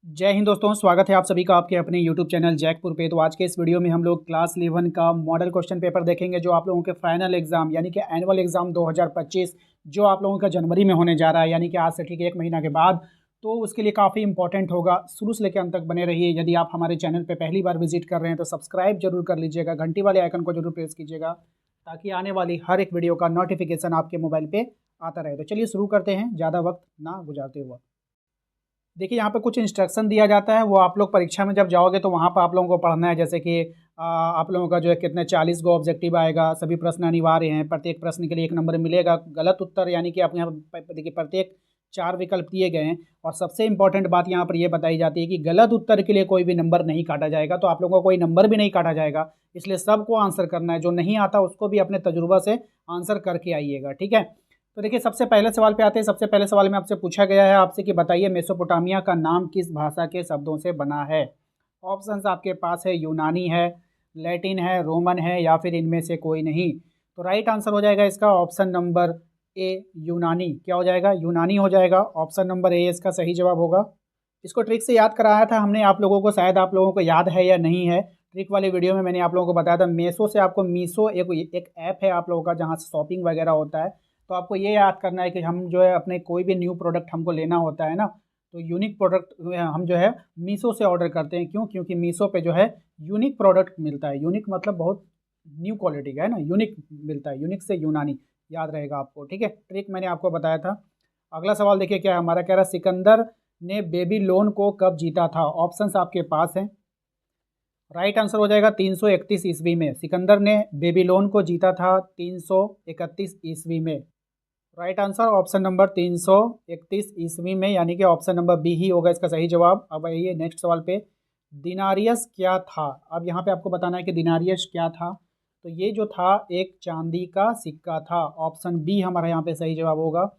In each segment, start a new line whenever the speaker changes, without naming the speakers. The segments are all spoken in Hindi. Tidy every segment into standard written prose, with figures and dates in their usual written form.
जय हिंद दोस्तों, स्वागत है आप सभी का आपके अपने YouTube चैनल जैकपुर पे। तो आज के इस वीडियो में हम लोग क्लास 11 का मॉडल क्वेश्चन पेपर देखेंगे, जो आप लोगों के फाइनल एग्जाम यानी कि एनुअल एग्जाम 2025 जो आप लोगों का जनवरी में होने जा रहा है, यानी कि आज से ठीक 1 महीना के बाद। तो उसके लिए काफ़ी इंपॉर्टेंट होगा, शुरू से लेकर अंत तक बने रहिए। यदि आप हमारे चैनल पर पहली बार विजिट कर रहे हैं तो सब्सक्राइब जरूर कर लीजिएगा, घंटी वाले आइकन को जरूर प्रेस कीजिएगा ताकि आने वाली हर एक वीडियो का नोटिफिकेशन आपके मोबाइल पर आता रहे। तो चलिए शुरू करते हैं, ज़्यादा वक्त ना गुजारते हुए। देखिए, यहाँ पे कुछ इंस्ट्रक्शन दिया जाता है, वो आप लोग परीक्षा में जब जाओगे तो वहाँ पर आप लोगों को पढ़ना है। जैसे कि आप लोगों का जो है कितने 40 गो ऑब्जेक्टिव आएगा, सभी प्रश्न अनिवार्य हैं, प्रत्येक प्रश्न के लिए 1 नंबर मिलेगा। गलत उत्तर यानी कि आप यहाँ देखिए प्रत्येक 4 विकल्प दिए गए हैं। और सबसे इंपॉर्टेंट बात यहाँ पर यह बताई जाती है कि गलत उत्तर के लिए कोई भी नंबर नहीं काटा जाएगा। तो आप लोगों को कोई नंबर भी नहीं काटा जाएगा, इसलिए सबको आंसर करना है। जो नहीं आता उसको भी अपने तजुर्बा से आंसर करके आइएगा, ठीक है। तो देखिए, सबसे पहले सवाल पे आते हैं। सबसे पहले सवाल में आपसे पूछा गया है आपसे कि बताइए मेसोपोटामिया का नाम किस भाषा के शब्दों से बना है। ऑप्शंस आपके पास है, यूनानी है, लैटिन है, रोमन है, या फिर इनमें से कोई नहीं। तो राइट आंसर हो जाएगा इसका ऑप्शन नंबर ए, यूनानी। क्या हो जाएगा? यूनानी हो जाएगा। ऑप्शन नंबर ए इसका सही जवाब होगा। इसको ट्रिक से याद कराया था हमने आप लोगों को, शायद आप लोगों को याद है या नहीं है। ट्रिक वाली वीडियो में मैंने आप लोगों को बताया था, मेसो से आपको मीसो एक ऐप है आप लोगों का, जहाँ से शॉपिंग वगैरह होता है। तो आपको ये याद करना है कि हम जो है अपने कोई भी न्यू प्रोडक्ट हमको लेना होता है ना, तो यूनिक प्रोडक्ट हम जो है मीशो से ऑर्डर करते हैं। क्यों? क्योंकि मीशो पे जो है यूनिक प्रोडक्ट मिलता है। यूनिक मतलब बहुत न्यू क्वालिटी का है ना, यूनिक मिलता है। यूनिक से यूनानी, याद रहेगा आपको, ठीक है। ट्रिक मैंने आपको बताया था। अगला सवाल देखिए क्या है हमारा, कह रहा है सिकंदर ने बेबीलोन को कब जीता था। ऑप्शंस आपके पास हैं। राइट आंसर हो जाएगा 331 ईस्वी में। सिकंदर ने बेबीलोन को जीता था 331 ईस्वी में। राइट आंसर ऑप्शन नंबर 331 ईस्वी में, यानी कि ऑप्शन नंबर बी ही होगा इसका सही जवाब। अब आइए नेक्स्ट सवाल पे। दिनारियस क्या था? अब यहाँ पे आपको बताना है कि दिनारियस क्या था। तो ये जो था एक चांदी का सिक्का था। ऑप्शन बी हमारा यहाँ पे सही जवाब होगा।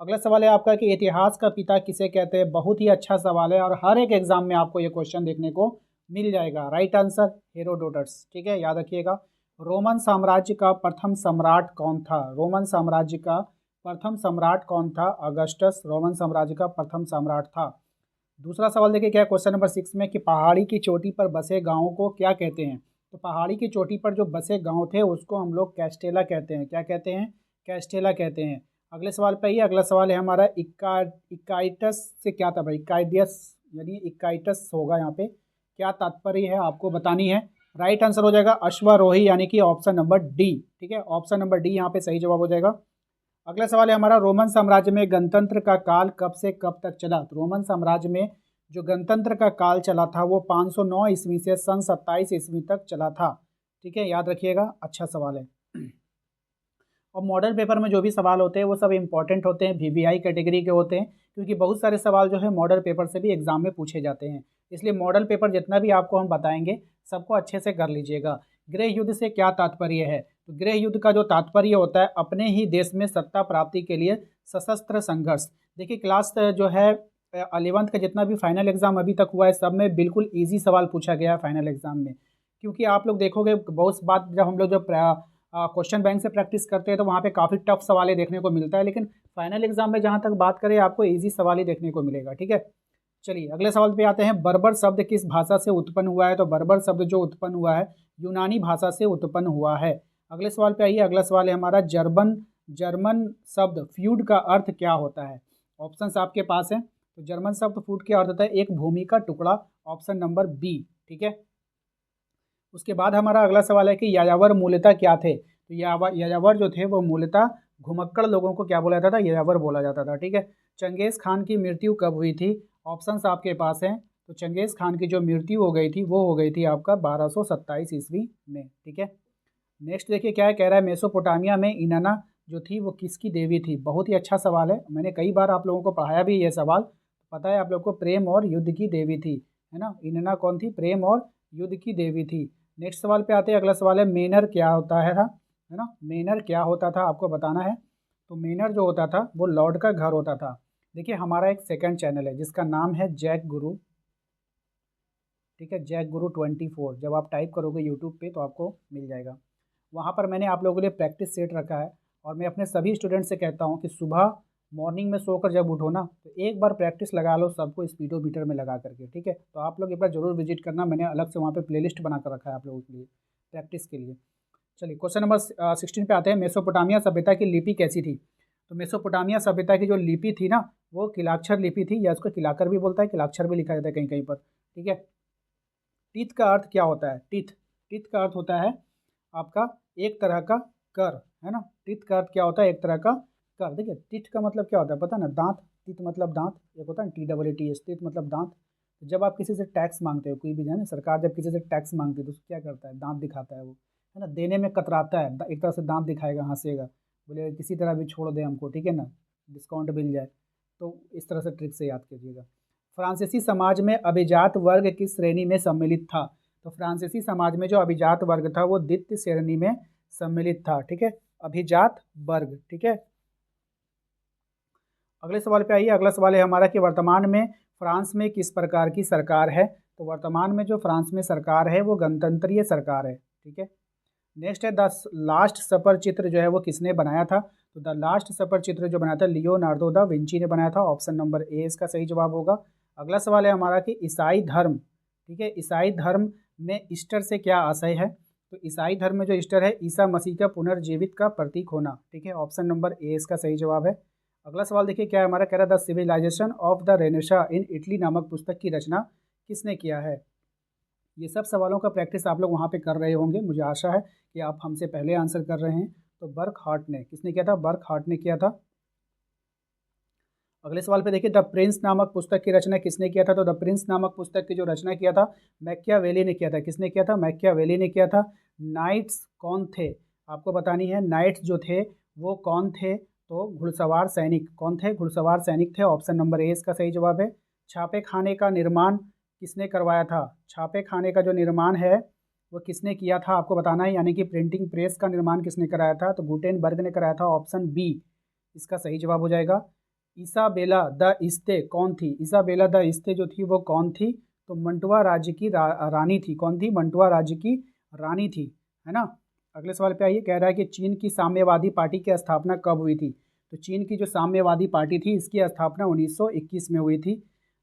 अगला सवाल है आपका कि इतिहास का पिता किसे कहते हैं। बहुत ही अच्छा सवाल है और हर एक एग्जाम में आपको ये क्वेश्चन देखने को मिल जाएगा। राइट आंसर हेरोडोटस, ठीक है, याद रखिएगा। रोमन साम्राज्य का प्रथम सम्राट कौन था? रोमन साम्राज्य का प्रथम सम्राट कौन था? अगस्टस रोमन साम्राज्य का प्रथम सम्राट था। दूसरा सवाल देखिए क्या, क्वेश्चन नंबर 6 में कि पहाड़ी की चोटी पर बसे गांवों को क्या कहते हैं। तो पहाड़ी की चोटी पर जो बसे गांव थे उसको हम लोग कैस्टेला कहते हैं। क्या कहते हैं? कैस्टेला कहते हैं। अगले सवाल पे ही अगला सवाल है हमारा, इक्काइटस से क्या था भाई? इक्काइडियस यानी इक्काइटस होगा यहाँ पे। क्या तात्पर्य है आपको बतानी है। राइट आंसर हो जाएगा अश्वारोही, यानी कि ऑप्शन नंबर डी, ठीक है। ऑप्शन नंबर डी यहाँ पे सही जवाब हो जाएगा। अगला सवाल है हमारा, रोमन साम्राज्य में गणतंत्र का काल कब से कब तक चला। तो रोमन साम्राज्य में जो गणतंत्र का काल चला था वो 509 ईस्वी से सन 27 ईस्वी तक चला था, ठीक है, याद रखिएगा। अच्छा सवाल है। और मॉडल पेपर में जो भी सवाल होते हैं वो सब इंपॉर्टेंट होते हैं, वीवीआई कैटेगरी के होते हैं, क्योंकि बहुत सारे सवाल जो है मॉडल पेपर से भी एग्जाम में पूछे जाते हैं। इसलिए मॉडल पेपर जितना भी आपको हम बताएंगे सबको अच्छे से कर लीजिएगा। गृह युद्ध से क्या तात्पर्य है? तो गृह युद्ध का जो तात्पर्य होता है अपने ही देश में सत्ता प्राप्ति के लिए सशस्त्र संघर्ष। देखिए क्लास जो है 11th का जितना भी फाइनल एग्जाम अभी तक हुआ है सब में बिल्कुल ईजी सवाल पूछा गया है फाइनल एग्जाम में। क्योंकि आप लोग देखोगे बहुत बात, जब हम लोग जो क्वेश्चन बैंक से प्रैक्टिस करते हैं तो वहाँ पे काफ़ी टफ सवाल देखने को मिलता है, लेकिन फाइनल एग्जाम में जहाँ तक बात करें आपको इजी सवाल ही देखने को मिलेगा, ठीक है। चलिए अगले सवाल पे आते हैं। बर्बर शब्द किस भाषा से उत्पन्न हुआ है? तो बर्बर शब्द जो उत्पन्न हुआ है यूनानी भाषा से उत्पन्न हुआ है। अगले सवाल पे आइए। अगला सवाल है हमारा, जर्मन शब्द फ्यूड का अर्थ क्या होता है। ऑप्शंस आपके पास हैं। तो जर्मन शब्द फ्यूड का अर्थ होता है एक भूमि का टुकड़ा। ऑप्शन नंबर बी, ठीक है। उसके बाद हमारा अगला सवाल है कि यायावर मूलतः क्या थे। तो यायावर जो थे वो मूलतः घुमक्कड़ लोगों को क्या बोला जाता था? यायावर बोला जाता था, ठीक है। चंगेज़ खान की मृत्यु कब हुई थी? ऑप्शंस आपके पास हैं। तो चंगेज़ खान की जो मृत्यु हो गई थी वो हो गई थी आपका 1227 ईस्वी में, ठीक है। नेक्स्ट देखिए क्या है, कह रहा है मेसोपोटामिया में इनाना जो थी वो किसकी देवी थी। बहुत ही अच्छा सवाल है, मैंने कई बार आप लोगों को पढ़ाया भी ये सवाल। पता है आप लोग को, प्रेम और युद्ध की देवी थी, है ना। इनाना कौन थी? प्रेम और युद्ध की देवी थी। नेक्स्ट सवाल पे आते हैं। अगला सवाल है मेनर क्या होता है ना। मेनर क्या होता था आपको बताना है। तो मेनर जो होता था वो लॉर्ड का घर होता था। देखिए हमारा एक सेकंड चैनल है जिसका नाम है जैक गुरु, ठीक है, जैक गुरु 24। जब आप टाइप करोगे यूट्यूब पे तो आपको मिल जाएगा। वहाँ पर मैंने आप लोगों के लिए प्रैक्टिस सेट रखा है और मैं अपने सभी स्टूडेंट से कहता हूँ कि सुबह मॉर्निंग में सोकर जब उठो ना तो एक बार प्रैक्टिस लगा लो सबको स्पीडोमीटर में लगा करके, ठीक है। तो आप लोग एक बार जरूर विजिट करना, मैंने अलग से वहाँ पे प्लेलिस्ट बना कर रखा है आप लोगों के लिए प्रैक्टिस के लिए। चलिए क्वेश्चन नंबर 16 पे आते हैं। मेसोपोटामिया सभ्यता की लिपि कैसी थी? तो मेसोपोटामिया सभ्यता की जो लिपि थी ना वो किलाक्षर लिपि थी, या उसको किलाकर भी बोलता है, किलाक्षर भी लिखा जाता है कहीं कहीं पर, ठीक है। टीथ का अर्थ क्या होता है? टीथ, टीथ का अर्थ होता है आपका एक तरह का कर, है ना। टीथ का अर्थ क्या होता है? एक तरह का कर। देखिए टीथ का मतलब क्या होता है पता है ना, दांत। टीथ मतलब दांत, एक होता है ना TEETH, टीथ मतलब दांत। जब आप किसी से टैक्स मांगते हो, कोई भी है ना, सरकार जब किसी से टैक्स मांगती है तो क्या करता है? दांत दिखाता है वो, है ना, देने में कतराता है, एक तरह से दांत दिखाएगा, हंसेगा, बोले किसी तरह भी छोड़ दे हमको, ठीक है ना, डिस्काउंट मिल जाए। तो इस तरह से ट्रिक से याद कीजिएगा। फ्रांसीसी समाज में अभिजात वर्ग किस श्रेणी में सम्मिलित था? तो फ्रांसीसी समाज में जो अभिजात वर्ग था वो द्वितीय श्रेणी में सम्मिलित था, ठीक है, अभिजात वर्ग, ठीक है। अगले सवाल पे आइए। अगला सवाल है हमारा कि वर्तमान में फ्रांस में किस प्रकार की सरकार है? तो वर्तमान में जो फ्रांस में सरकार है वो गणतंत्रीय सरकार है, ठीक है। नेक्स्ट है द लास्ट सपर चित्र जो है वो किसने बनाया था? तो द लास्ट सपर चित्र जो बनाया था लियोनार्डो दा विंची ने बनाया था। ऑप्शन नंबर ए इसका सही जवाब होगा। अगला सवाल है हमारा कि ईसाई धर्म, ठीक है, ईसाई धर्म में ईस्टर से क्या आशय है? तो ईसाई धर्म में जो ईस्टर है ईसा मसीह का पुनर्जीवित का प्रतीक होना, ठीक है। ऑप्शन नंबर ए इसका सही जवाब है। अगला सवाल देखिए क्या है हमारा, कह रहा है the civilisation of the Renaissance in Italy नामक पुस्तक की रचना किसने किया है? ये सब सवालों का प्रैक्टिस आप लोग वहाँ पे कर रहे होंगे, मुझे आशा है कि आप हमसे पहले आंसर कर रहे हैं। तो बर्कहार्ट ने, किसने किया था? बर्कहार्ट ने किया था। अगले सवाल पे देखिए द प्रिंस नामक पुस्तक की रचना किसने किया था? तो द प्रिंस नामक पुस्तक की जो रचना किया था मैकियावेली ने किया था। किसने किया था? मैकियावेली ने किया था। नाइट्स कौन थे? आपको बतानी है नाइट्स जो थे वो कौन थे? तो घुड़सवार सैनिक। कौन थे? घुड़सवार सैनिक थे। ऑप्शन नंबर ए इसका सही जवाब है। छापे खाने का निर्माण किसने करवाया था? छापे खाने का जो निर्माण है वो किसने किया था आपको बताना है, यानी कि प्रिंटिंग प्रेस का निर्माण किसने कराया था? तो गुटेनबर्ग ने कराया था। ऑप्शन बी इसका सही जवाब हो जाएगा। इसाबेला द इस्ते कौन थी? इसाबेला द इस्ते जो थी वो कौन थी? तो मंटुआ राज्य की रानी थी। कौन थी? मंटुआ राज्य की रानी थी, है ना। अगले सवाल पे आइए। कह रहा है कि चीन की साम्यवादी पार्टी की स्थापना कब हुई थी? तो चीन की जो साम्यवादी पार्टी थी इसकी स्थापना 1921 में हुई थी।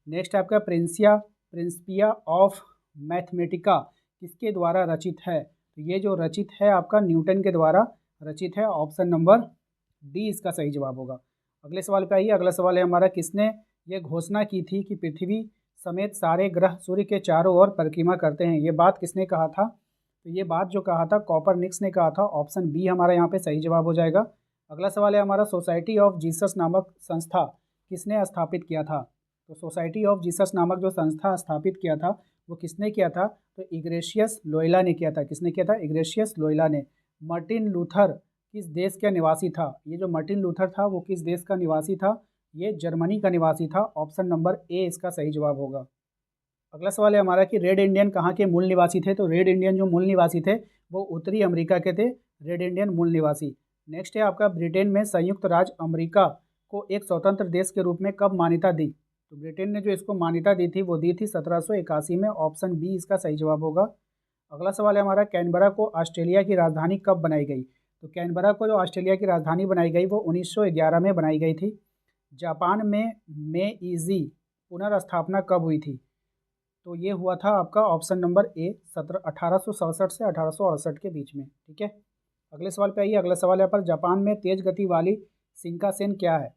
नेक्स्ट आपका प्रिंसिपिया ऑफ मैथमेटिका किसके द्वारा रचित है? तो ये जो रचित है आपका न्यूटन के द्वारा रचित है। ऑप्शन नंबर डी इसका सही जवाब होगा। अगले सवाल पे आइए। अगला सवाल है हमारा किसने ये घोषणा की थी कि पृथ्वी समेत सारे ग्रह सूर्य के चारों ओर परिक्रमा करते हैं? ये बात किसने कहा था? तो ये बात जो कहा था कॉपरनिकस ने कहा था। ऑप्शन बी हमारा यहाँ पे सही जवाब हो जाएगा। अगला सवाल है हमारा सोसाइटी ऑफ जीसस नामक संस्था किसने स्थापित किया था? तो सोसाइटी ऑफ जीसस नामक जो संस्था स्थापित किया था वो किसने किया था? तो इग्रेशियस लोयला ने किया था। किसने किया था? इग्रेशियस लोयला ने। मार्टिन लूथर किस देश का निवासी था? ये जो मार्टिन लूथर था वो किस देश का निवासी था? ये जर्मनी का निवासी था। ऑप्शन नंबर ए इसका सही जवाब होगा। अगला सवाल है हमारा कि रेड इंडियन कहाँ के मूल निवासी थे? तो रेड इंडियन जो मूल निवासी थे वो उत्तरी अमेरिका के थे, रेड इंडियन मूल निवासी। नेक्स्ट है आपका ब्रिटेन में संयुक्त राज्य अमेरिका को एक स्वतंत्र देश के रूप में कब मान्यता दी? तो ब्रिटेन ने जो इसको मान्यता दी थी वो दी थी 1781 में। ऑप्शन बी इसका सही जवाब होगा। अगला सवाल है हमारा कैनबरा को ऑस्ट्रेलिया की राजधानी कब बनाई गई? तो कैनबरा को जो ऑस्ट्रेलिया की राजधानी बनाई गई वो 1911 में बनाई गई थी। जापान में मेईजी पुनर्स्थापना कब हुई थी? तो ये हुआ था आपका ऑप्शन नंबर ए 1867 से 1868 के बीच में, ठीक है। अगले सवाल पे आइए। अगला सवाल है पर जापान में तेज गति वाली शिंकानसेन क्या है?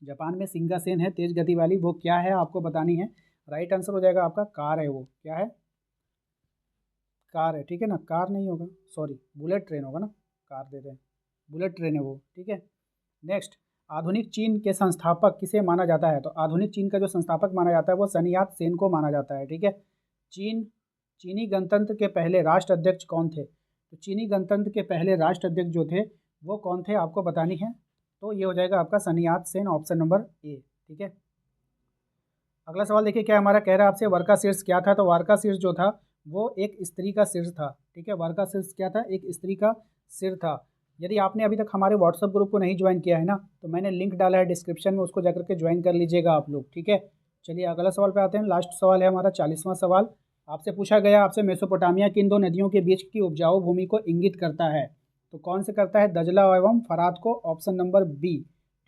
जापान में शिंकानसेन है तेज गति वाली, वो क्या है आपको बतानी है। राइट आंसर हो जाएगा आपका कार है। वो क्या है? कार है, ठीक है ना। कार नहीं होगा, सॉरी, बुलेट ट्रेन होगा ना, कार दे रहे हैं, बुलेट ट्रेन है वो, ठीक है। नेक्स्ट, आधुनिक चीन के संस्थापक किसे माना जाता है? तो आधुनिक चीन का जो संस्थापक माना जाता है वो सन यात सेन को माना जाता है, ठीक है। चीनी गणतंत्र के पहले राष्ट्राध्यक्ष कौन थे? तो चीनी गणतंत्र के पहले राष्ट्राध्यक्ष जो थे वो कौन थे आपको बतानी है। तो ये हो जाएगा आपका सन यात सेन। ऑप्शन नंबर ए, ठीक है। अगला सवाल देखिए क्या हमारा कह रहा है आपसे वर्का शीर्ष क्या था? तो वर्का शीर्ष जो था वो एक स्त्री का शीर्ष था, ठीक है। वर्का शीर्ष क्या था? एक स्त्री का सिर था। यदि आपने अभी तक हमारे व्हाट्सएप ग्रुप को नहीं ज्वाइन किया है ना तो मैंने लिंक डाला है डिस्क्रिप्शन में, उसको जाकर के ज्वाइन कर लीजिएगा आप लोग, ठीक है। चलिए अगला सवाल पे आते हैं। लास्ट सवाल है हमारा 40वां सवाल। आपसे पूछा गया आपसे मेसोपोटामिया किन दो नदियों के बीच की उपजाऊ भूमि को इंगित करता है? तो कौन से करता है? दजला एवं फरात को। ऑप्शन नंबर बी,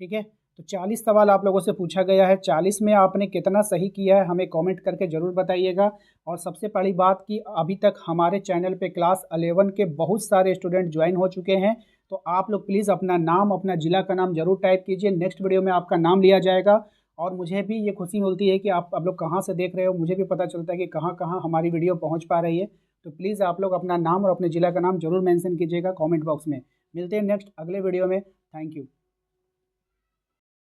ठीक है। तो 40 सवाल आप लोगों से पूछा गया है, 40 में आपने कितना सही किया है हमें कमेंट करके ज़रूर बताइएगा। और सबसे बड़ी बात कि अभी तक हमारे चैनल पे क्लास 11 के बहुत सारे स्टूडेंट ज्वाइन हो चुके हैं, तो आप लोग प्लीज़ अपना नाम, अपना ज़िला का नाम ज़रूर टाइप कीजिए। नेक्स्ट वीडियो में आपका नाम लिया जाएगा। और मुझे भी ये खुशी मिलती है कि आप लोग कहाँ से देख रहे हो, मुझे भी पता चलता है कि कहाँ कहाँ हमारी वीडियो पहुँच पा रही है। तो प्लीज़ आप लोग अपना नाम और अपने ज़िला का नाम ज़रूर मेंशन कीजिएगा कमेंट बॉक्स में। मिलते हैं नेक्स्ट अगले वीडियो में। Thank you.